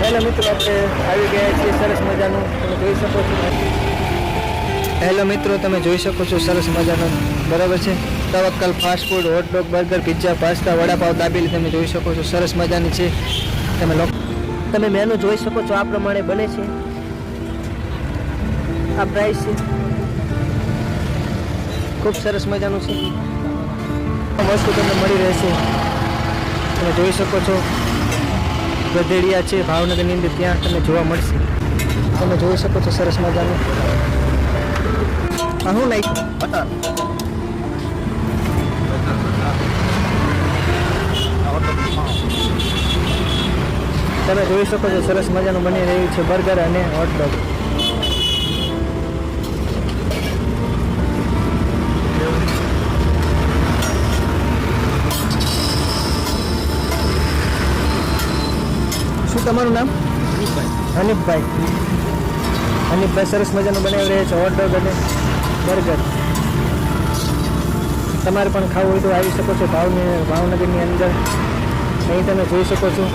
Hello મિત્રો, આપણે આવી ગયા છીએ સરસ મજાનું, તમે જોઈ શકો છો. હેલો મિત્રો, તમે જોઈ શકો છો સરસ મજાનું, બરાબર છે. Tawakkal fast food, hot dog, burger, pizza, pasta, vada pav, dabeli તમે જોઈ શકો છો, સરસ મજાની છે. તમે મેનુ જોઈ શકો છો, આ પ્રમાણે બને છે. આ પ્રાઇસ છે, ખૂબ સરસ મજાનું છે. વસ્તુ તમને મળી રહેશે, તમે જોઈ શકો છો. ગધેડિયા છે ભાવનગરની અંદર, ત્યાં તમને જોવા મળશે. તમે જોઈ શકો છો સરસ મજાનું. હા, હું નાખ્યું બટર. તમે જોઈ શકો છો સરસ મજાનું બની રહ્યું છે બર્ગર અને હોટડોગ. શું તમારું નામ? હનીફભાઈ સરસ મજાનું બનાવી રહ્યા છે હોટડોગ અને બર્ગર. તમારે પણ ખાવું હોય તો આવી શકો છો ભાવનગરની અંદર. અહીં તમે જોઈ શકો છો.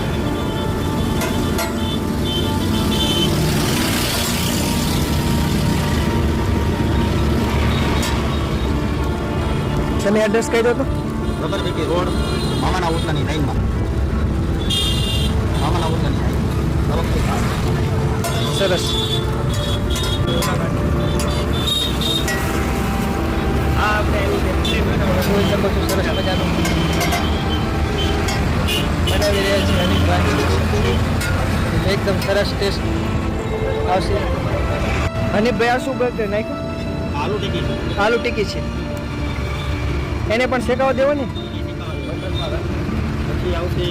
તમે એડ્રેસ કહી દો તો. રબરપેટી રોડ, મામાના ઓટલાની લાઈનમાં. સરસ. જોઈ શકો છો સરસ મજાનું બનાવી રહ્યા છે હનીફભાઈ. એકદમ સરસ ટેસ્ટ આવશે. હનીફભાઈ આ શું બર્ગર નાખ્યું? આલુ ટિક્કી છે. એને પણ શેકાવા દેવો ને. પછી આવશે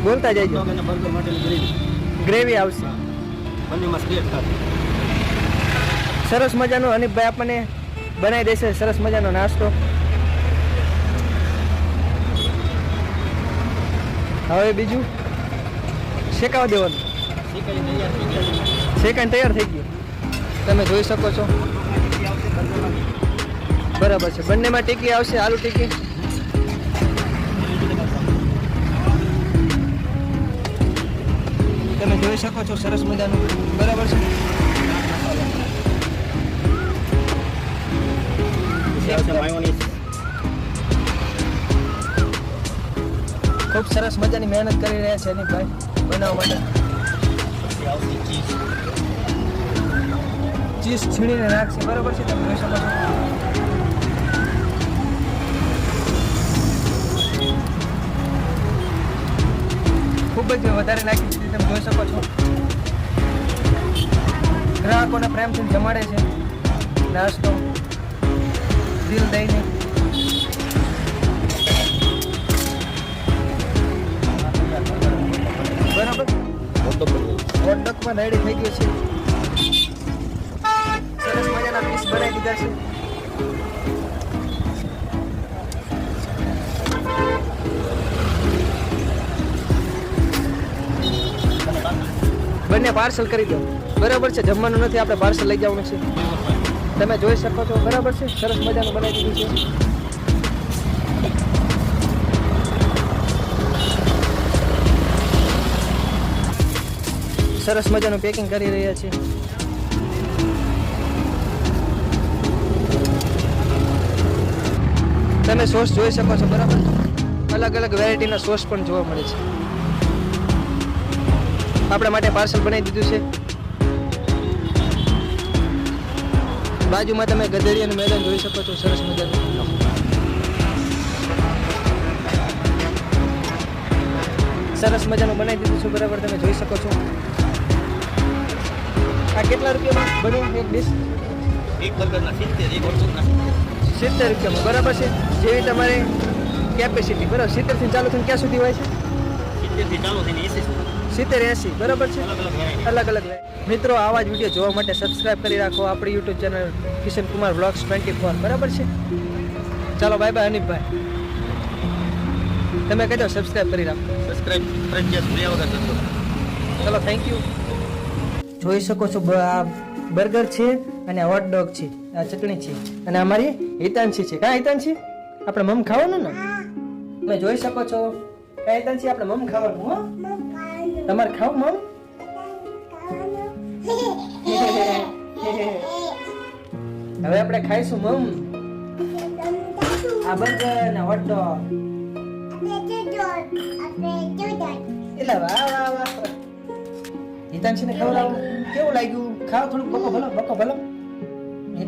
બોલતા જજો. બર્ગર માટેની ગ્રેવી આવશે. બંનેમાં સ્પ્રેડ થશે. સરસ મજાનું હનીફભાઈ આપણને બનાવી દેશે સરસ મજાનો નાસ્તો. હવે બીજું શેકાવા દેવાનું. શેકાઈને તૈયાર થઈ ગયું, તમે જોઈ શકો છો. બરાબર છે, બંનેમાં ટીકી આવશે, આલુ ટીકી. તમે જોઈ શકો છો સરસ મજાનું, બરાબર છે. ખૂબ સરસ મજાની મહેનત કરી રહ્યા છે હનીફભાઈ બનાવવા માટે. ચીઝ છીણીને નાખશે, બરાબર છે. તમે જોઈ શકો છો. ખૂબ જ વધારે નાખી દીધી, તમે જોઈ શકો છો. ગ્રાહકોને પ્રેમથી જમાડે છે નાસ્તો દિલ દઈને. બરાબર, હોટડોગ પણ રેડી થઈ ગયું છે. સરસ મજાના પીસ બનાવી દીધા છે. બંને પાર્સલ કરી દો, બરાબર છે. જમવાનું નથી, આપણે પાર્સલ લઈ જવાનું છે. તમે જોઈ શકો છો, બરાબર છે. સરસ મજાનું બનાવી દીધું છે. સરસ મજાનું પેકિંગ કરી રહ્યા છે. તમે સોસ જોઈ શકો છો, બરાબર. અલગ અલગ વેરાયટીના સોસ પણ જોવા મળે છે. આપણા માટે પાર્સલ બનાવી દીધું છે. બાજુમાં તમે ગધેડિયાનું મેદાન જોઈ શકો છો, સરસ મજાનું. સરસ મજાનું બનાવી દીધું છે, બરાબર. તમે જોઈ શકો છો. આ કેટલા રૂપિયામાં બન્યું એક ડીશ? એક બર્ગરના 70, એક હોટડોગના 70 રૂપિયામાં, બરાબર છે. જેવી તમારી કેપેસિટી, બરાબર. 70 થી ચાલુ થઈને ક્યાં સુધી હોય છે? 70 થી ચાલુ થઈને 70-80, બરાબર છે. અલગ અલગ મિત્રો, આવા જ વિડીયો જોવા માટે સબસ્ક્રાઇબ કરી રાખો આપણી YouTube channel Kishan Kumar vlogs 24, બરાબર છે. ચાલો, બાય બાય હનીફભાઈ. તમે કહેજો સબસ્ક્રાઇબ કરી રાખો. સબસ્ક્રાઇબ ફરજિયાત ભૂલ્યા વગર કરજો. ચલો, થેન્ક યુ. જોઈ શકો છો, આ બર્ગર છે અને હોટડોગ છે, આ ચટણી છે અને અમારી હિતાંશી છે. કાં હિતાંશી? આપણે મમ ખાવાનું ને. તમે જોઈ શકો છો, કાંઈ હિતાંશી આપણે મમ ખાવાનું. હો, તમારે ખાવ મમ? હવે આપણે ખાઈશું મમ આ બર્ગર ને હોટ ડોગ. એટલે વાહ વાહ વાહ. હિતાંશીને ખવડાવો. કેવું લાગ્યું? ખાઓ થોડુંક બકો ભલો.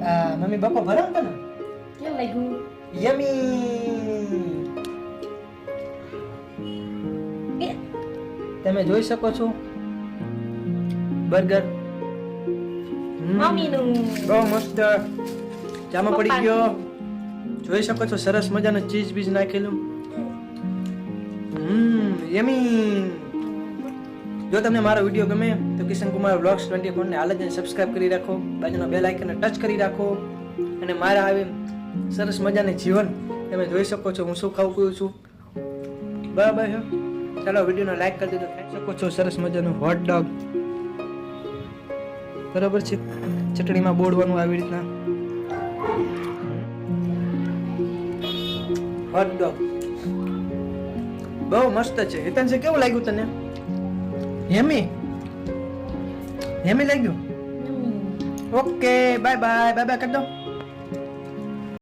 આ મમ્મી બકો ભરો ને તને? કેવું લાગ્યું? યમી. તમે જોઈ શકો છો બર્ગર. મમ્મીનું. બહુ મસ્ત. જામા પડી ગયો. જોઈ શકો છો સરસ મજાનું ચીઝ બીજ નાખેલું. યમી. જો તમને મારો વિડીયો ગમે તો કિશન કુમાર વ્લોગ્સ 24 ને હાલ જ સબસ્ક્રાઇબ કરી રાખો, બાજુના બેલ આઇકનને ટચ કરી રાખો અને મારા આવી સરસ મજાની જીવન તમે જોઈ શકો છો હું શું ખાઉં પીઉં છું. બરાબર છે. ચાલો વિડીયોને લાઈક કરી દેજો. ખાઈ શકો છો સરસ મજાનું હોટ ડોગ. બરાબર છે. ચટણીમાં બોળવાનું આવી રીતના હોટ ડોગ બહુ મસ્ત છે. હિતાંશ કેવું લાગ્યું તને? યમી લાગ્યું? ઓકે બાય બાય કરી દો.